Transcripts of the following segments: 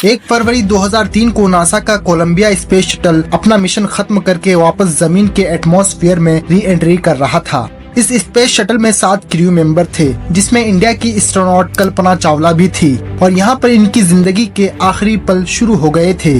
1 फरवरी 2003 को नासा का Colombia space shuttle अपना मिशन खत्म करके वापस जमीन के एटमॉस्फेयर में री एंट्री कर रहा था। इस स्पेस शटल में 7 क्रू मेंबर थे, जिसमें इंडिया की एस्ट्रोनॉट कल्पना चावला भी थी और यहाँ पर इनकी जिंदगी के आखिरी पल शुरू हो गए थे।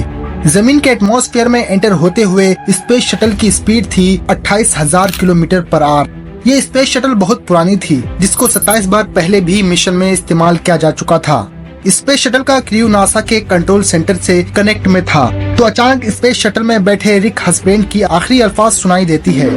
जमीन के एटमॉस्फेयर में एंटर होते हुए स्पेस शटल की स्पीड थी 28,000 किलोमीटर पर आवर। ये स्पेस शटल बहुत पुरानी थी, जिसको 27 बार पहले भी मिशन में इस्तेमाल किया जा चुका था। स्पेस शटल का क्रू नासा के कंट्रोल सेंटर से कनेक्ट में था, तो अचानक स्पेस शटल में बैठे रिक हसबैंड की आखिरी अल्फाज सुनाई देती है।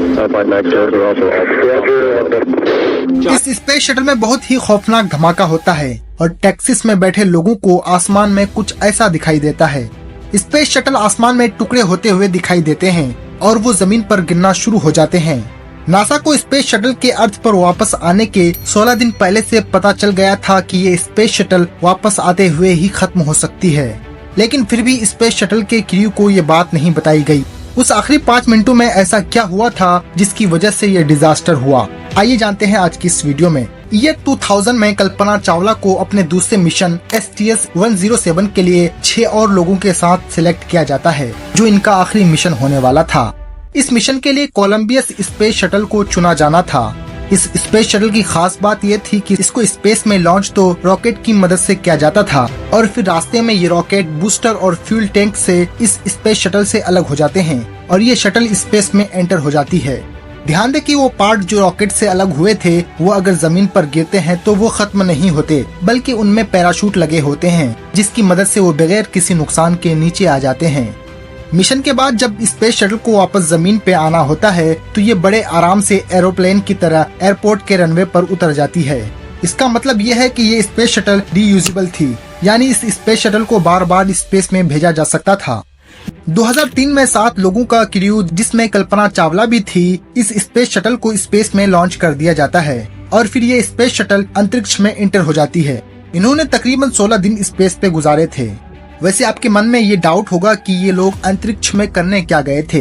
इस स्पेस शटल में बहुत ही खौफनाक धमाका होता है और टैक्सिस में बैठे लोगों को आसमान में कुछ ऐसा दिखाई देता है। स्पेस शटल आसमान में टुकड़े होते हुए दिखाई देते हैं और वो जमीन पर गिरना शुरू हो जाते हैं। नासा को स्पेस शटल के अर्थ पर वापस आने के 16 दिन पहले से पता चल गया था कि ये स्पेस शटल वापस आते हुए ही खत्म हो सकती है, लेकिन फिर भी स्पेस शटल के क्रू को ये बात नहीं बताई गई। उस आखिरी 5 मिनटों में ऐसा क्या हुआ था जिसकी वजह से ये डिजास्टर हुआ, आइए जानते हैं आज की इस वीडियो में। ईयर 2000 में कल्पना चावला को अपने दूसरे मिशन STS-107 के लिए 6 और लोगों के साथ सिलेक्ट किया जाता है, जो इनका आखिरी मिशन होने वाला था। इस मिशन के लिए कोलंबिया स्पेस शटल को चुना जाना था। इस स्पेस शटल की खास बात यह थी कि इसको स्पेस में लॉन्च तो रॉकेट की मदद से किया जाता था और फिर रास्ते में ये रॉकेट बूस्टर और फ्यूल टैंक से इस स्पेस शटल से अलग हो जाते हैं और ये शटल स्पेस में एंटर हो जाती है। ध्यान दें कि वो पार्ट जो रॉकेट से अलग हुए थे वो अगर जमीन पर गिरते हैं तो वो खत्म नहीं होते, बल्कि उनमें पैराशूट लगे होते हैं, जिसकी मदद से वो बगैर किसी नुकसान के नीचे आ जाते हैं। मिशन के बाद जब स्पेस शटल को वापस जमीन पे आना होता है तो ये बड़े आराम से एरोप्लेन की तरह एयरपोर्ट के रनवे पर उतर जाती है। इसका मतलब ये है कि ये स्पेस शटल रीयूजेबल थी, यानी इस स्पेस शटल को बार बार स्पेस में भेजा जा सकता था। 2003 में 7 लोगों का क्रू, जिसमें कल्पना चावला भी थी, इस स्पेस शटल को स्पेस में लॉन्च कर दिया जाता है और फिर ये स्पेस शटल अंतरिक्ष में एंटर हो जाती है। इन्होंने तकरीबन 16 दिन स्पेस पे गुजारे थे। वैसे आपके मन में ये डाउट होगा कि ये लोग अंतरिक्ष में करने क्या गए थे।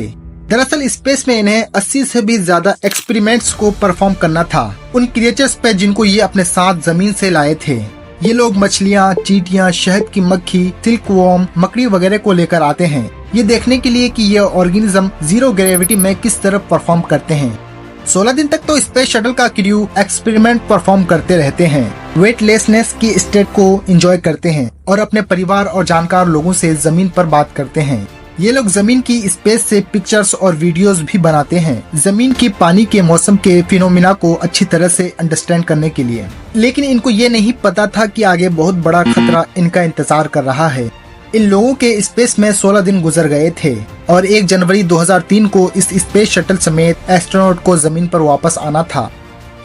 दरअसल स्पेस में इन्हें 80 से भी ज्यादा एक्सपेरिमेंट्स को परफॉर्म करना था उन क्रिएचर्स पे जिनको ये अपने साथ जमीन से लाए थे। ये लोग मछलियाँ, चींटियाँ, शहद की मक्खी, सिल्क वॉर्म, मकड़ी वगैरह को लेकर आते हैं, ये देखने के लिए कि ये ऑर्गेनिज्म जीरो ग्रेविटी में किस तरह परफॉर्म करते हैं। 16 दिन तक तो स्पेस शटल का क्रू एक्सपेरिमेंट परफॉर्म करते रहते हैं, वेटलेसनेस की स्टेट को एंजॉय करते हैं और अपने परिवार और जानकार लोगों से जमीन पर बात करते हैं। ये लोग जमीन की स्पेस से पिक्चर्स और वीडियोस भी बनाते हैं, जमीन की पानी के मौसम के फिनोमिना को अच्छी तरह से अंडरस्टैंड करने के लिए। लेकिन इनको ये नहीं पता था कि आगे बहुत बड़ा खतरा इनका इंतजार कर रहा है। इन लोगों के स्पेस में 16 दिन गुजर गए थे और 1 जनवरी 2003 को इस स्पेस शटल समेत एस्ट्रोनॉट को जमीन पर वापस आना था।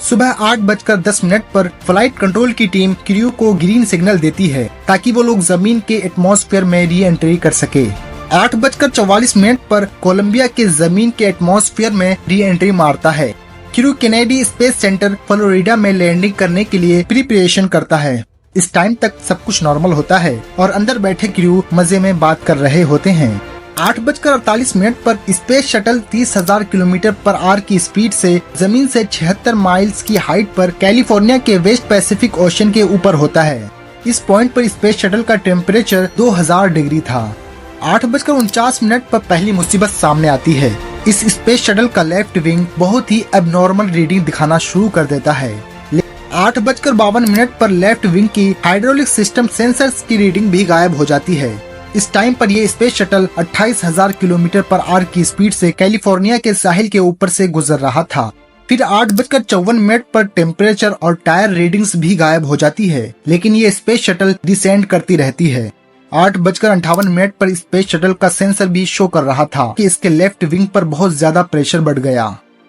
सुबह 8:10 पर फ्लाइट कंट्रोल की टीम क्रू को ग्रीन सिग्नल देती है ताकि वो लोग जमीन के एटमॉस्फेयर में री एंट्री कर सके। 8:44 पर कोलंबिया के जमीन के एटमॉस्फेयर में री एंट्री मारता है। Crew Kennedy space centre Florida में लैंडिंग करने के लिए प्रिपरेशन करता है। इस टाइम तक सब कुछ नॉर्मल होता है और अंदर बैठे क्रू मजे में बात कर रहे होते हैं। 8:48 पर space shuttle 30,000 kilometre per hour की स्पीड से जमीन से 76 माइल्स की हाइट पर कैलिफोर्निया के वेस्ट पैसिफिक ओशन के ऊपर होता है। इस पॉइंट पर स्पेस शटल का टेम्परेचर 2000 डिग्री था। 8:49 पर पहली मुसीबत सामने आती है। इस स्पेस शटल का लेफ्ट विंग बहुत ही एबनॉर्मल रीडिंग दिखाना शुरू कर देता है। 8:52 पर लेफ्ट विंग की हाइड्रोलिक सिस्टम सेंसर्स की रीडिंग भी गायब हो जाती है। इस टाइम पर ये space shuttle 28,000 kilometre per hour की स्पीड से कैलिफोर्निया के साहिल के ऊपर से गुजर रहा था। फिर 8:54 पर टेम्परेचर और टायर रीडिंग्स भी गायब हो जाती है, लेकिन ये स्पेस शटल डिसेंड करती रहती है। 8:58 पर स्पेस शटल का सेंसर भी शो कर रहा था कि इसके लेफ्ट विंग पर बहुत ज्यादा प्रेशर बढ़ गया।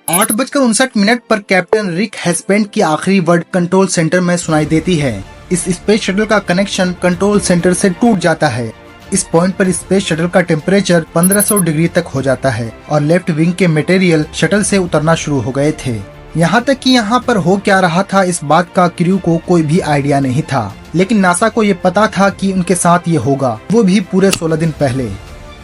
8:59 पर कैप्टन रिक हसबैंड की आखिरी वर्ड कंट्रोल सेंटर में सुनाई देती है। इस स्पेस शटल का कनेक्शन कंट्रोल सेंटर से टूट जाता है। इस पॉइंट पर स्पेस शटल का टेम्परेचर 1500 डिग्री तक हो जाता है और लेफ्ट विंग के मटेरियल शटल से उतरना शुरू हो गए थे। यहाँ तक कि यहाँ पर हो क्या रहा था इस बात का क्रू को कोई भी आइडिया नहीं था, लेकिन नासा को ये पता था कि उनके साथ ये होगा, वो भी पूरे 16 दिन पहले।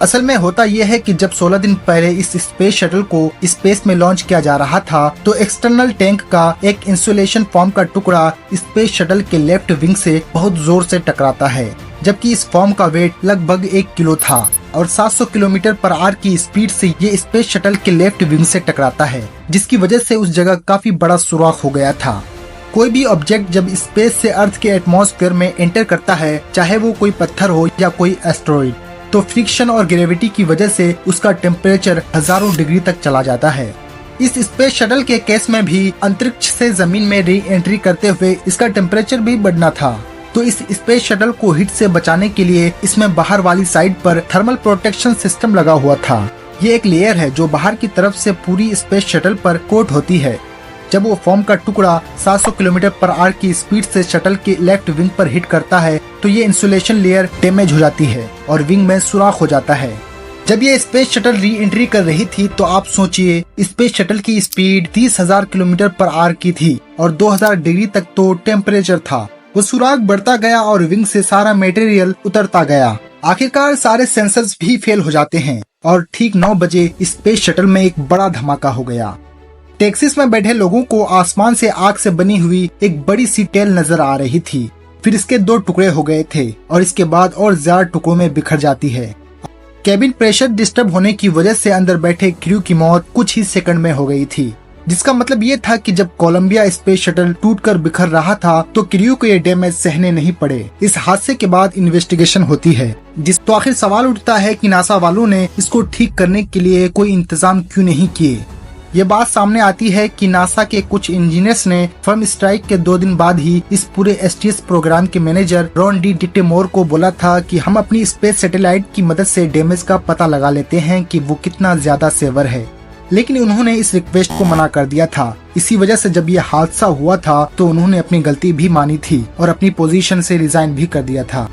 असल में होता यह है कि जब 16 दिन पहले इस स्पेस शटल को स्पेस में लॉन्च किया जा रहा था तो एक्सटर्नल टैंक का एक इंसुलेशन फॉर्म का टुकड़ा स्पेस शटल के लेफ्ट विंग से बहुत जोर से टकराता है जबकि इस फॉर्म का वेट लगभग 1 किलो था और 700 किलोमीटर पर आवर की स्पीड से ये स्पेस शटल के लेफ्ट विंग से टकराता है, जिसकी वजह से उस जगह काफी बड़ा सुराख हो गया था। कोई भी ऑब्जेक्ट जब स्पेस से अर्थ के एटमॉस्फेयर में एंटर करता है, चाहे वो कोई पत्थर हो या कोई एस्टेरॉइड, तो फ्रिक्शन और ग्रेविटी की वजह से उसका टेम्परेचर हजारों डिग्री तक चला जाता है। इस स्पेस शटल के केस में भी अंतरिक्ष से जमीन में री एंट्री करते हुए इसका टेम्परेचर भी बढ़ना था। तो इस स्पेस शटल को हीट से बचाने के लिए इसमें बाहर वाली साइड पर थर्मल प्रोटेक्शन सिस्टम लगा हुआ था। ये एक लेयर है जो बाहर की तरफ से पूरी स्पेस शटल पर कोट होती है। जब वो फोम का टुकड़ा 700 किलोमीटर पर आवर की स्पीड से शटल के लेफ्ट विंग पर हिट करता है तो ये इंसुलेशन लेयर डैमेज हो जाती है और विंग में सुराख हो जाता है। जब ये स्पेस शटल री एंट्री कर रही थी तो आप सोचिए, स्पेस शटल की स्पीड 30,000 किलोमीटर पर आवर की थी और 2000 डिग्री तक तो टेम्परेचर था। वो सुराख बढ़ता गया और विंग से सारा मटेरियल उतरता गया। आखिरकार सारे सेंसर्स भी फेल हो जाते हैं और ठीक 9 बजे स्पेस शटल में एक बड़ा धमाका हो गया। टेक्सास में बैठे लोगों को आसमान से आग से बनी हुई एक बड़ी सी टेल नजर आ रही थी। फिर इसके 2 टुकड़े हो गए थे और इसके बाद और ज्यादा टुकड़ों में बिखर जाती है। केबिन प्रेशर डिस्टर्ब होने की वजह से अंदर बैठे क्रू की मौत कुछ ही सेकंड में हो गई थी, जिसका मतलब ये था कि जब कोलंबिया स्पेस शटल टूटकर बिखर रहा था तो क्रू को ये डैमेज सहने नहीं पड़े। इस हादसे के बाद इन्वेस्टिगेशन होती है, तो आखिर सवाल उठता है कि नासा वालों ने इसको ठीक करने के लिए कोई इंतजाम क्यों नहीं किए। ये बात सामने आती है कि नासा के कुछ इंजीनियर्स ने फर्म स्ट्राइक के 2 दिन बाद ही इस पूरे STS प्रोग्राम के मैनेजर रॉन डी डिटेमोर को बोला था कि हम अपनी स्पेस सैटेलाइट की मदद से डैमेज का पता लगा लेते हैं कि वो कितना ज्यादा सेवर है, लेकिन उन्होंने इस रिक्वेस्ट को मना कर दिया था। इसी वजह से जब ये हादसा हुआ था तो उन्होंने अपनी गलती भी मानी थी और अपनी पोजीशन से रिजाइन भी कर दिया था।